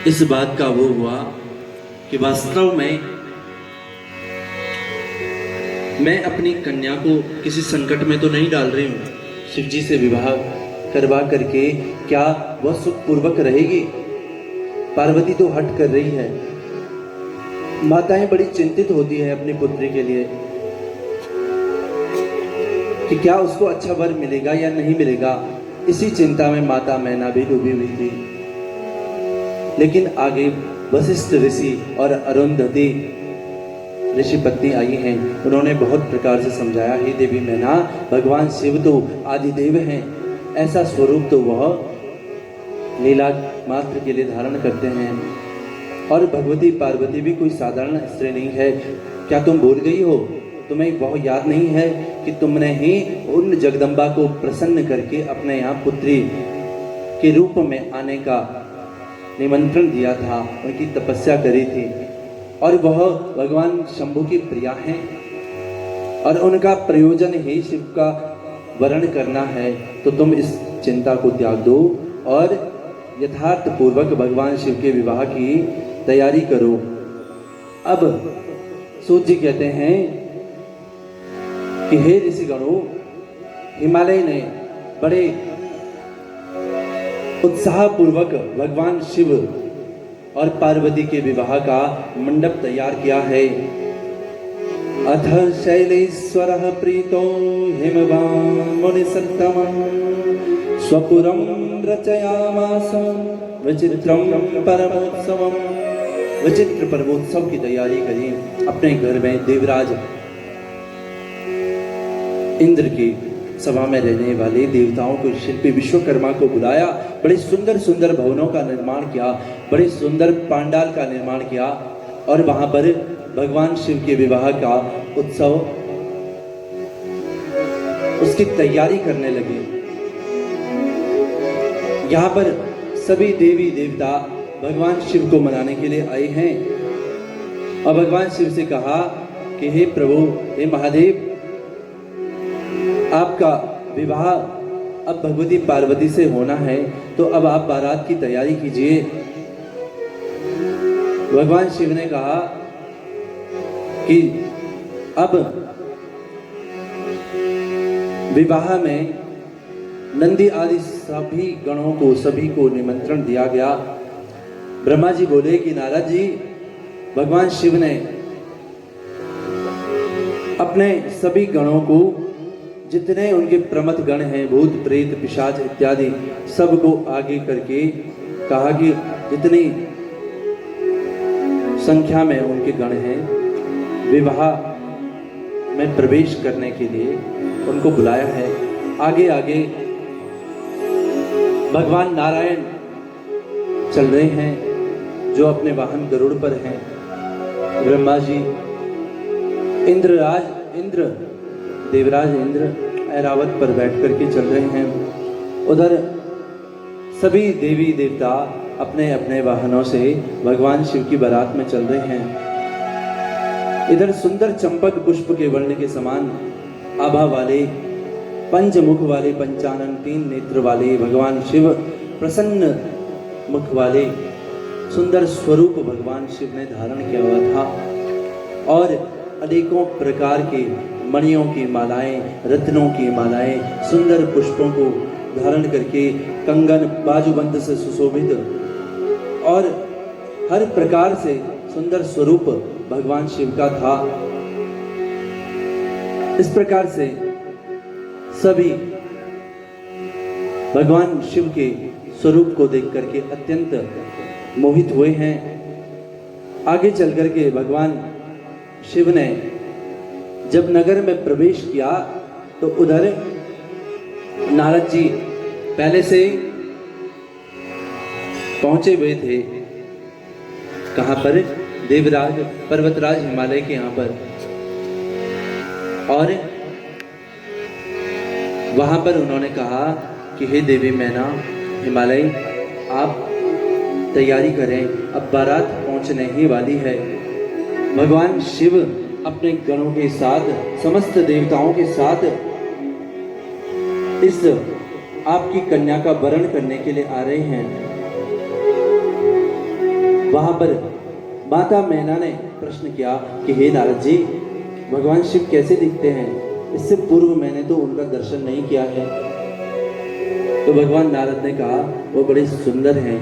इस बात का वो हुआ कि वास्तव में मैं अपनी कन्या को किसी संकट में तो नहीं डाल रही हूँ। शिव जी से विवाह करवा करके क्या वह सुखपूर्वक रहेगी? पार्वती तो हट कर रही है। माताएं बड़ी चिंतित होती है अपनी पुत्री के लिए कि क्या उसको अच्छा वर मिलेगा या नहीं मिलेगा। इसी चिंता में माता मैना भी डूबी हुई थी। लेकिन आगे वशिष्ठ ऋषि और अरुंधति ऋषि पत्नी आई हैं। उन्होंने बहुत प्रकार से समझाया, हे देवी मैना, भगवान शिव तो आदिदेव हैं, ऐसा स्वरूप तो वह लीला मात्र के लिए धारण करते हैं। और भगवती पार्वती भी कोई साधारण स्त्री नहीं है। क्या तुम भूल गई हो? तुम्हें बहुत याद नहीं है कि तुमने ही उन जगदम्बा को प्रसन्न करके अपने यहाँ पुत्री के रूप में आने का निमंत्रण दिया था, उनकी तपस्या करी थी। और वह भगवान शंभु की प्रिया हैं और उनका प्रयोजन ही शिव का वरण करना है। तो तुम इस चिंता को त्याग दो और यथार्थ पूर्वक भगवान शिव के विवाह की तैयारी करो। अब सूत जी कहते हैं कि हे ऋषिगणों, हिमालय ने बड़े उत्साह पूर्वक भगवान शिव और पार्वती के विवाह का मंडप तैयार किया है। अथ शैलेश्वरः प्रीतो हिमवान् मुनिसत्तमः स्वपुरं रचयामास विचित्रं परमोत्सवम्। विचित्र परमोत्सव की तैयारी करी। अपने घर में देवराज इंद्र की सभा में रहने वाले देवताओं को, शिल्पी विश्वकर्मा को बुलाया। बड़े सुंदर सुंदर भवनों का निर्माण किया, बड़े सुंदर पांडाल का निर्माण किया और वहां पर भगवान शिव के विवाह का उत्सव, उसकी तैयारी करने लगे। यहाँ पर सभी देवी देवता भगवान शिव को मनाने के लिए आए हैं। और भगवान शिव से कहा कि हे प्रभु, हे महादेव, आपका विवाह अब भगवती पार्वती से होना है, तो अब आप बारात की तैयारी कीजिए। भगवान शिव ने कहा कि अब विवाह में नंदी आदि सभी गणों को, सभी को निमंत्रण दिया गया। ब्रह्मा जी बोले कि नारद जी, भगवान शिव ने अपने सभी गणों को, जितने उनके प्रमथ गण हैं, भूत प्रेत पिशाच इत्यादि, सबको आगे करके कहा कि जितनी संख्या में उनके गण हैं, विवाह में प्रवेश करने के लिए उनको बुलाया है। आगे आगे भगवान नारायण चल रहे हैं, जो अपने वाहन गरुड़ पर हैं। ब्रह्मा जी, इंद्र देवराज इंद्र ऐरावत पर बैठ करके चल रहे हैं। उधर सभी देवी देवता अपने अपने वाहनों से भगवान शिव की बारात में चल रहे हैं। इधर सुंदर चंपक पुष्प के वर्ण के समान आभा वाले, पंचमुख वाले, पंचानन 3 नेत्र वाले भगवान शिव, प्रसन्न मुख वाले सुंदर स्वरूप भगवान शिव ने धारण किया हुआ था। और अनेकों प्रकार के मणियों की मालाएं, रत्नों की मालाएं, सुंदर पुष्पों को धारण करके, कंगन बाजूबंद से सुशोभित और हर प्रकार से सुंदर स्वरूप भगवान शिव का था। इस प्रकार से सभी भगवान शिव के स्वरूप को देख करके अत्यंत मोहित हुए हैं। आगे चल करके भगवान शिव ने जब नगर में प्रवेश किया तो उधर नारद जी पहले से पहुंचे हुए थे। कहां पर? देवराज पर्वतराज हिमालय के यहाँ पर। और वहां पर उन्होंने कहा कि हे देवी मैना, हिमालय, आप तैयारी करें, अब बारात पहुंचने ही वाली है। भगवान शिव अपने गणों के साथ, समस्त देवताओं के साथ इस आपकी कन्या का वरण करने के लिए आ रहे हैं। वहां पर माता मैना ने प्रश्न किया कि हे नारद जी, भगवान शिव कैसे दिखते हैं? इससे पूर्व मैंने तो उनका दर्शन नहीं किया है। तो भगवान नारद ने कहा वो बड़े सुंदर हैं,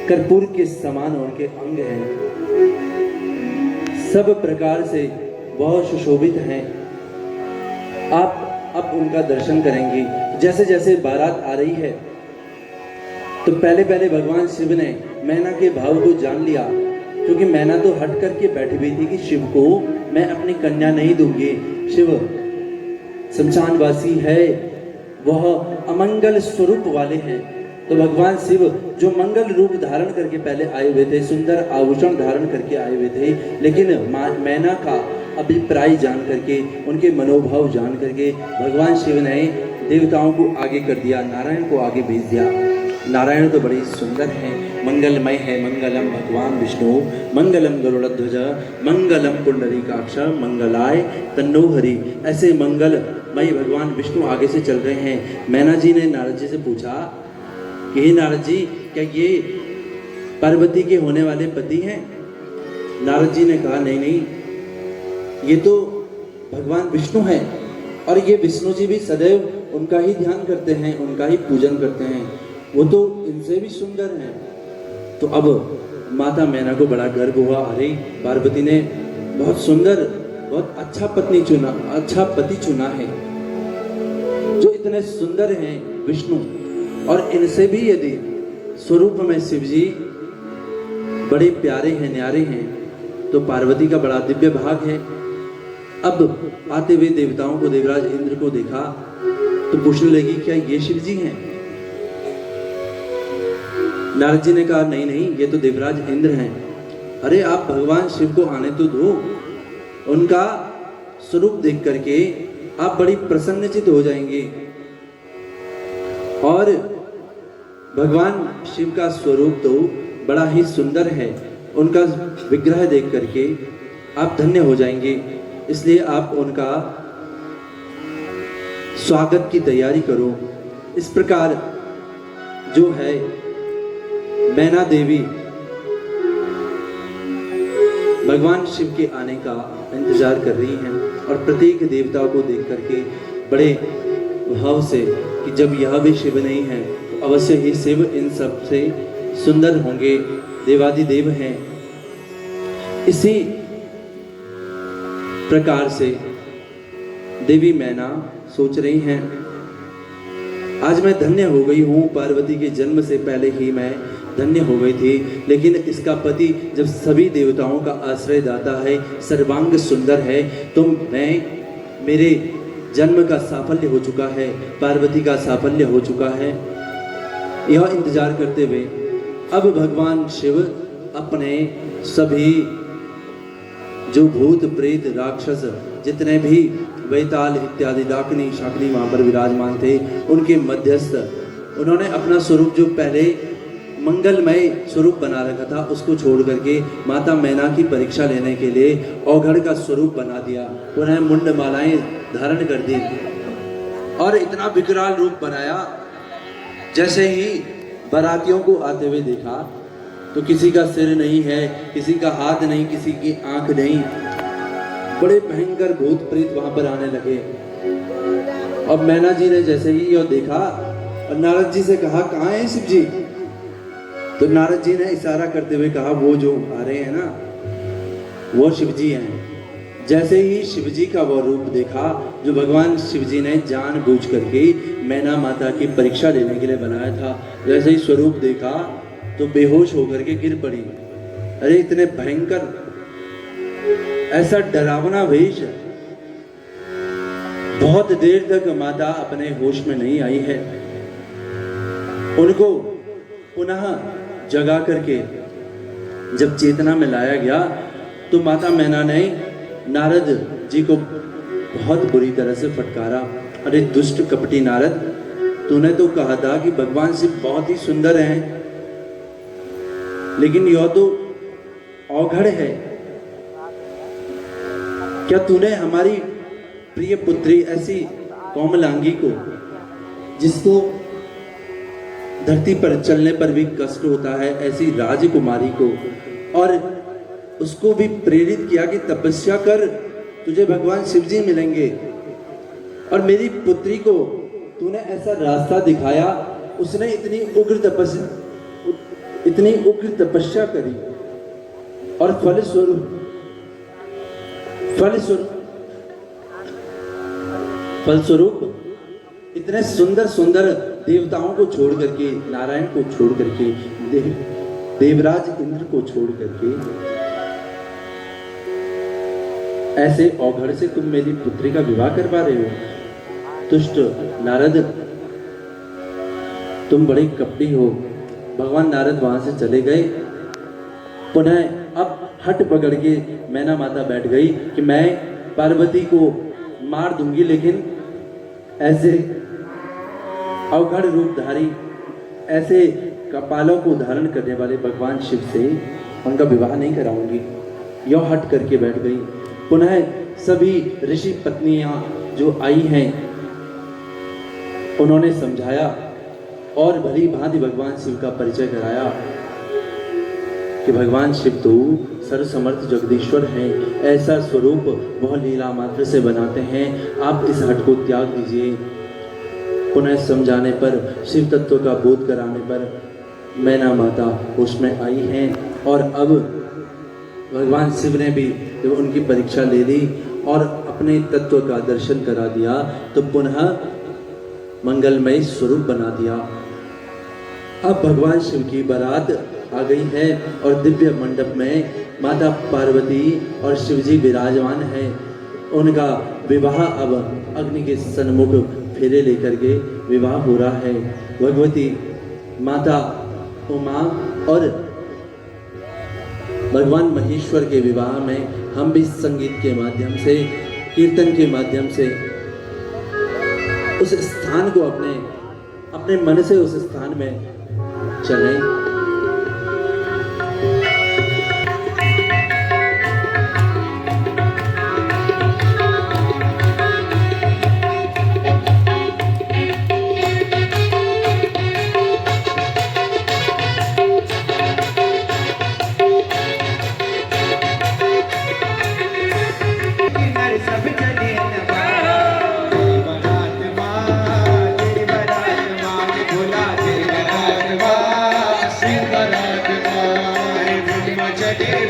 कर्पूर के समान उनके अंग हैं, सब प्रकार से बहुत सुशोभित हैं। आप अब उनका दर्शन करेंगे। जैसे जैसे बारात आ रही है तो पहले पहले भगवान शिव ने मैना के भाव को जान लिया, क्योंकि मैना तो हट करके बैठी हुई थी कि शिव को मैं अपनी कन्या नहीं दूंगी। शिव शमशानवासी है, वह अमंगल स्वरूप वाले हैं। तो भगवान शिव जो मंगल रूप धारण करके पहले आए हुए थे, सुंदर आभूषण धारण करके आए हुए थे, लेकिन मैना का अभिप्राय जान करके, उनके मनोभाव जान करके भगवान शिव ने देवताओं को आगे कर दिया, नारायण को आगे भेज दिया। नारायण तो बड़ी सुंदर है, मंगलमय है। मंगलम भगवान विष्णु, मंगलम गरुड़ध्वज, मंगलम पुंडरीकाक्ष, मंगलाय तन्नो हरि। ऐसे मंगलमय भगवान विष्णु आगे से चल रहे हैं। मैना जी ने नारद जी से पूछा कि हे नारद जी, क्या ये पार्वती के होने वाले पति हैं? नारद जी ने कहा नहीं नहीं, ये तो भगवान विष्णु हैं, और ये विष्णु जी भी सदैव उनका ही ध्यान करते हैं, उनका ही पूजन करते हैं, वो तो इनसे भी सुंदर हैं। तो अब माता मैना को बड़ा गर्व हुआ, अरे पार्वती ने बहुत सुंदर, बहुत अच्छा पति चुना है, जो इतने सुंदर हैं विष्णु, और इनसे भी यदि स्वरूप में शिव जी बड़े प्यारे हैं, न्यारे हैं, तो पार्वती का बड़ा दिव्य भाग है। अब आते हुए देवताओं को, देवराज इंद्र को देखा तो पूछने लगी क्या ये शिव जी हैं? नारद जी ने कहा नहीं नहीं, ये तो देवराज इंद्र हैं। अरे आप भगवान शिव को आने तो दो, उनका स्वरूप देख करके आप बड़ी प्रसन्नचित हो जाएंगे। और भगवान शिव का स्वरूप तो बड़ा ही सुंदर है, उनका विग्रह देख करके आप धन्य हो जाएंगे। इसलिए आप उनका स्वागत की तैयारी करो। इस प्रकार जो है मैना देवी भगवान शिव के आने का इंतजार कर रही हैं, और प्रत्येक देवता को देख करके बड़े भाव से कि जब यह भी शिव नहीं है तो अवश्य ही शिव इन सब से सुंदर होंगे, देवादिदेव हैं। इसी प्रकार से देवी मैना सोच रही हैं, आज मैं धन्य हो गई हूँ, पार्वती के जन्म से पहले ही मैं धन्य हो गई थी, लेकिन इसका पति जब सभी देवताओं का आश्रयदाता है, सर्वांग सुंदर है, तो मेरे जन्म का साफल्य हो चुका है, पार्वती का साफल्य हो चुका है। यह इंतजार करते हुए अब भगवान शिव अपने सभी जो भूत प्रेत राक्षस जितने भी वैताल इत्यादि डाकनी शाकनी वहां पर विराजमान थे, उनके मध्यस्थ उन्होंने अपना स्वरूप जो पहले मंगलमय स्वरूप बना रखा था उसको छोड़ करके माता मैना की परीक्षा लेने के लिए औघड़ का स्वरूप बना दिया। उन्हें मुंड मालाएं धारण कर दी और इतना विकराल रूप बनाया, जैसे ही बारातियों को आते हुए देखा तो किसी का सिर नहीं है, किसी का हाथ नहीं, किसी की आंख नहीं, बड़े भयंकर भूत प्रेत वहां पर आने लगे। अब मैना जी ने जैसे ही यह देखा और नारद जी से कहा कहाँ है शिव जी? तो नारद जी ने इशारा करते हुए कहा वो जो आ रहे हैं ना, वो शिव जी हैं। जैसे ही शिव जी का वो रूप देखा जो भगवान शिव जी ने जानबूझ करके मैना माता की परीक्षा लेने के लिए बनाया था, जैसे ही स्वरूप देखा तो बेहोश होकर के गिर पड़ी। अरे इतने भयंकर, ऐसा डरावना वेश, बहुत देर तक माता अपने होश में नहीं आई है। उनको पुनः जगा करके जब चेतना में लाया गया तो माता मैना ने नारद जी को बहुत बुरी तरह से फटकारा। अरे दुष्ट कपटी नारद, तूने तो कहा था कि भगवान शिव बहुत ही सुंदर हैं, लेकिन यह तो औघड़ है। क्या तूने हमारी प्रिय पुत्री ऐसी कोमलांगी को, जिसको धरती पर चलने पर भी कष्ट होता है, ऐसी राजकुमारी को, और उसको भी प्रेरित किया कि तपस्या कर, तुझे भगवान शिव जी मिलेंगे। और मेरी पुत्री को तूने ऐसा रास्ता दिखाया, उसने इतनी उग्र तपस्या करी, और फलस्वरूप इतने सुंदर सुंदर देवताओं को छोड़ करके, नारायण को छोड़ करके, देवराज इंद्र को छोड़ करके, ऐसे औघड़ से तुम मेरी पुत्री का विवाह करवा रहे हो। दुष्ट नारद, तुम बड़े कपटी हो। भगवान नारद वहां से चले गए। पुनः अब हट पकड़ के मैना माता बैठ गई कि मैं पार्वती को मार दूंगी, लेकिन ऐसे अवघड़ रूपधारी, ऐसे कपालों को धारण करने वाले भगवान शिव से उनका विवाह नहीं कराऊंगी। यह हट करके बैठ गई। पुनः सभी ऋषि पत्नियां जो आई हैं, उन्होंने समझाया और भली भांति भगवान शिव का परिचय कराया कि भगवान शिव तो सर्वसमर्थ जगदीश्वर हैं, ऐसा स्वरूप वह लीला मात्र से बनाते हैं, आप इस हट को त्याग दीजिए। पुनः समझाने पर, शिव तत्व का बोध कराने पर मैना माता उसमें आई हैं, और अब भगवान शिव ने भी जब उनकी परीक्षा ले ली और अपने तत्व का दर्शन करा दिया, तो पुनः मंगलमय स्वरूप बना दिया। अब भगवान शिव की बारात आ गई है और दिव्य मंडप में माता पार्वती और शिवजी विराजमान हैं। उनका विवाह अब अग्नि के सन्मुख फेरे लेकर के विवाह हो रहा है। भगवती माता उमा और भगवान महेश्वर के विवाह में हम भी संगीत के माध्यम से, कीर्तन के माध्यम से उस स्थान को अपने मन से उस स्थान में चलें।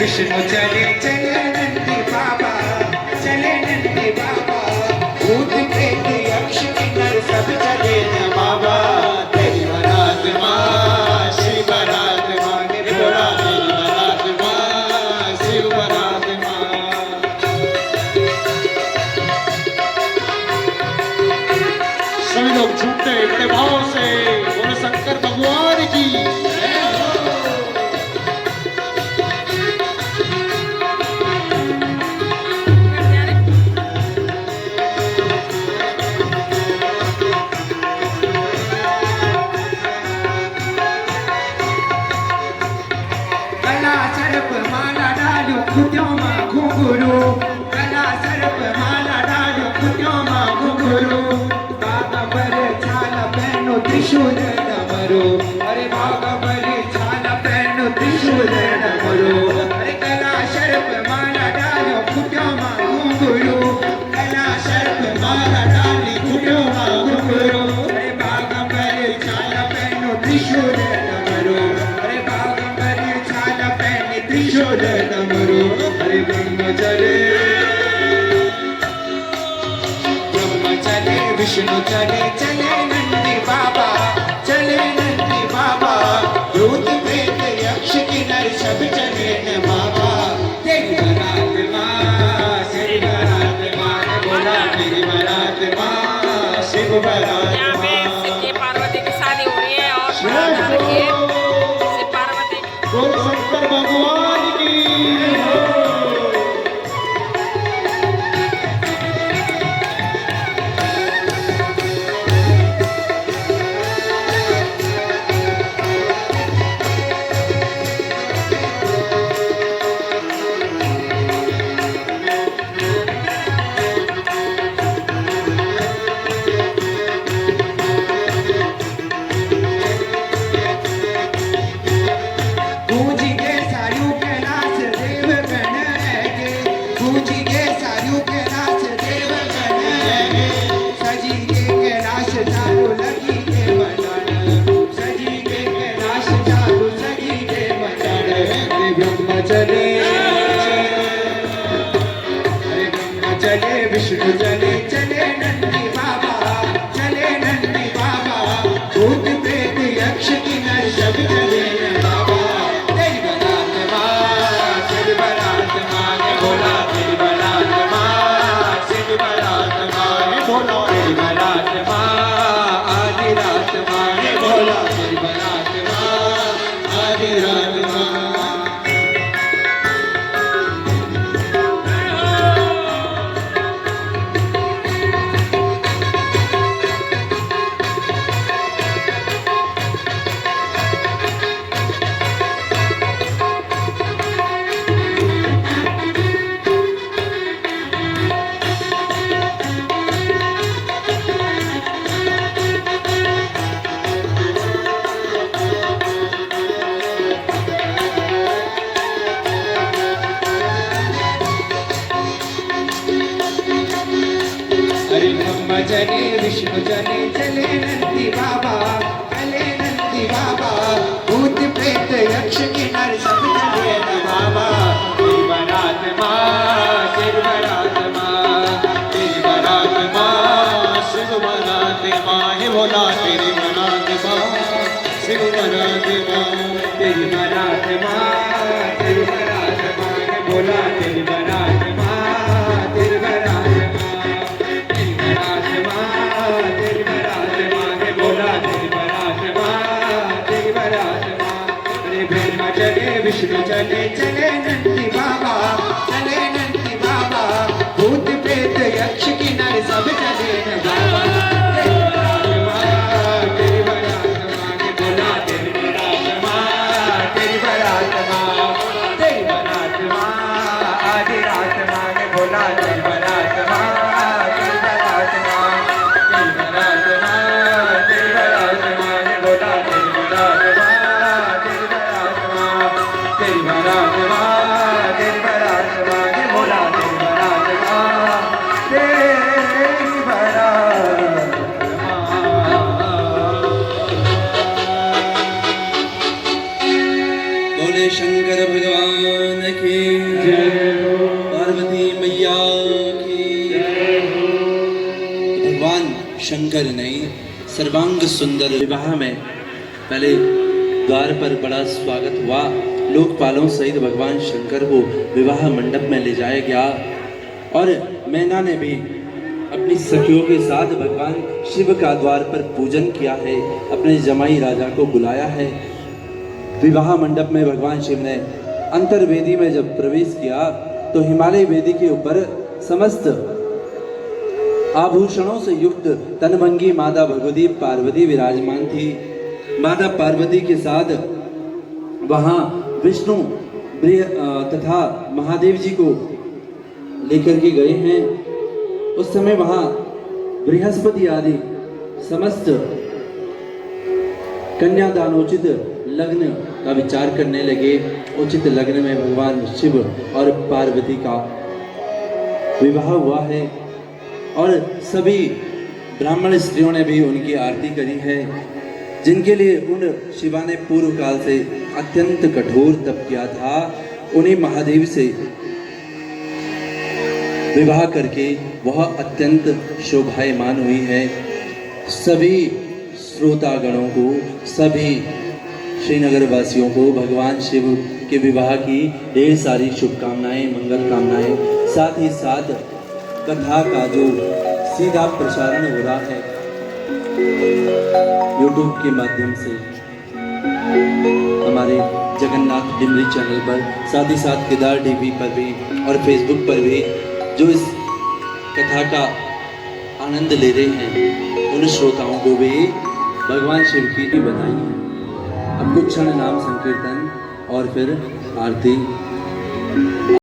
विष्णु चले चले नंदी बाबा, चले नंदी बाबा, भूत प्रेत यक्ष किन्नर सब चले न बाबा। तेरी बारात माँ, शिव बारात माँ, मेरी बारात, तेरी बारात माँ, शिव बारात माँ। सभी लोग झूठे बड़े भाव से बोले शंकर भगवान की। त्रिशूल डमरू, अरे भागवर छाल पहनो त्रिशूल डमरू, अरे कला सर्प माला डालो फुट्यो मां घुंघरू, कला सर्प माला डाली फुट्यो मां घुंघरू, अरे भागवर छाल पहनो त्रिशूल डमरू, अरे भागवर छाल पहने त्रिशूल डमरू। अरे ब्रह्मचर्य विष्णु चले चले नंदी बाबा, चले नंदी बाबा, भूत प्रेत यक्ष किन्नर सब चले न बाबा। तेरी बारात माँ, तेरी बारात माँ, बोला तेरी बारात माँ, शिव बारात। यहाँ पे शिव जी पार्वती की शादी हो रही है और शिव पार्वती शंकर भगवान की। चले अरे ब्रह्मा चले विष्णु चले चले नंदी बाबा चले नंदी बाबा भूत प्रेत यक्ष किन्नर सब चले न बाबा तेरी बारात माँ तेरी बारात माँ ने बोला तेरी बारात माँ तेरी बारात माँ ने बोला तेरी बारात माँ आधी रात माँ ने बोला तेरी बारात माँ आधी रात माँ हरे ब्रह्मा चले विष्णु चले चले नंदी बाबा चले नंदी बाबा भूत प्रेत यक्ष किन्नर सब चले न बाबा तेरी बारात माँ तेरी बारात माँ तेरी बारात माँ शिव बारात माँ हे भोला तेरी बारात माँ शिव बारात माँ तेरी बारात माँ तेरी बारात माँ हे भोला तेरी बारात माँ तेरी बारात तेरी बारात माँ ने बोला तेरी बारात माँ तेरी बारात माँ अरे ब्रह्मा चले विष्णु चले चले नंदी बाबा चले नंदी बाबा भूत प्रेत यक्ष किन्नर सब चले न बाबा तेरी बारात माँ ने बोला तेरी बारात माँ तेरी बारात माँ तेरी बारात माँ आधी रात माँ ने बोला तेरी बारात माँ तेरी बारात माँ तेरी बारात माँ तेरी बारात माँ ने बोला तेरी बारात माँ तेरी बारात माँ तेरी बारात माँ तेरी बारात माँ ने बोला तेरी बारात माँ तेरी बारात बोले शंकर भगवान की पार्वती मैया की भगवान शंकर ने सर्वांग सुंदर विवाह में पहले द्वार पर बड़ा स्वागत हुआ। लोकपालों सहित भगवान शंकर को विवाह मंडप में ले जाया गया और मैना ने भी अपनी सखियों के साथ भगवान शिव का द्वार पर पूजन किया है, अपने जमाई राजा को बुलाया है। विवाह मंडप में भगवान शिव ने अंतर्वेदी में जब प्रवेश किया तो हिमालय वेदी के ऊपर समस्त आभूषणों से युक्त तनभंगी माता भगवती पार्वती विराजमान थी। माता पार्वती के साथ वहाँ विष्णु तथा महादेव जी को लेकर के गए हैं। उस समय वहाँ बृहस्पति आदि समस्त कन्यादानोचित लग्न का विचार करने लगे। उचित लग्न में भगवान शिव और पार्वती का विवाह हुआ है और सभी ब्राह्मण स्त्रियों ने भी उनकी आरती करी है, जिनके लिए उन शिवा ने पूर्व काल से अत्यंत कठोर तप किया था। उन्हीं महादेव से विवाह करके वह अत्यंत शोभायमान हुई है। सभी श्रोतागणों को, सभी श्रीनगर वासियों को भगवान शिव के विवाह की ढेर सारी शुभकामनाएं, मंगल कामनाएं। साथ ही साथ कथा का जो सीधा प्रसारण हो रहा है YouTube के माध्यम से हमारे जगन्नाथ डिमरी चैनल पर, साथ ही साथ केदार टीवी पर भी और फेसबुक पर भी जो इस कथा का आनंद ले रहे हैं, उन श्रोताओं को भी भगवान शिव की बधाई है। अब कुछ क्षण नाम संकीर्तन और फिर आरती